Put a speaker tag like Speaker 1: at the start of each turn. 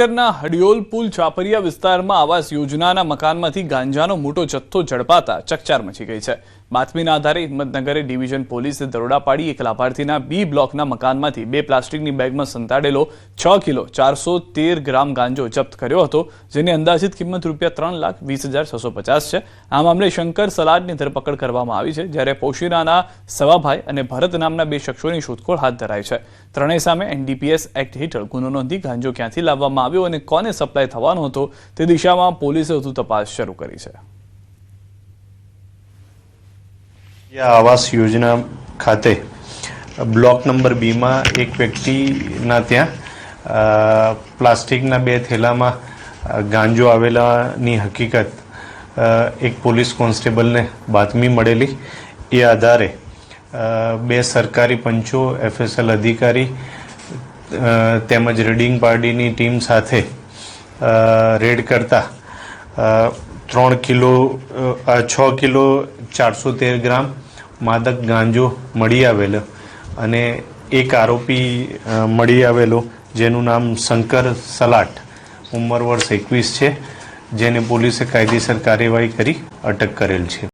Speaker 1: શહેરના હડિયોલ પુલ છાપરિયા વિસ્તારમાં આવાસ યોજનાના મકાનમાંથી ગાંજાનો મોટો જથ્થો ઝડપાતા ચકચાર મચી ગઈ છે। બાતમીના આધારે હિંમતનગર ડિવિઝન પોલીસે દરોડા પાડી એક લાભાર્થીના બી બ્લોકના મકાનમાંથી 2 પ્લાસ્ટિકની બેગમાં સંતાડેલો 6 કિલો 413 ગ્રામ ગાંજો જપ્ત કર્યો હતો, જેની અંદાજિત કિંમત ₹3,20,650 છે। આ મામલે શંકર સલાડની ધરપકડ કરવામાં આવી છે, જ્યારે પોશીરાના સવાભાઈ અને ભરત નામના 2 શખ્સોની શોધખોળ હાથ ધરાઈ છે। ત્રણેય સામે NDPS એક્ટ હેઠળ ગુનો નોંધી ગાંજો ક્યાંથી લાવવામાં આવ્યો અને કોને સપ્લાય થવાનો હતો તે દિશામાં પોલીસે વધુ તપાસ શરૂ કરી છે।
Speaker 2: आवास योजना खाते ब्लॉक नंबर बी में एक व्यक्ति त्या प्लास्टिक 2 थैला में गांजो आवेलानी हकीकत एक पुलिस कॉन्स्टेबल ने बातमी मळेली। ए आधारे 2 सरकारी पंचो FSL अधिकारी तेमज रेडिंग पार्टीनी टीम साथे रेड करता 6 किलो 413 ग्राम मादक गांजो मળી આવેલો અને એક આરોપી મળી આવેલો જેનું નામ શંકર સલાટ, ઉંમર વર્ષ 21 છે, જેને પોલીસે કાયદેસર કાર્યવાહી કરી અટક કરેલ છે।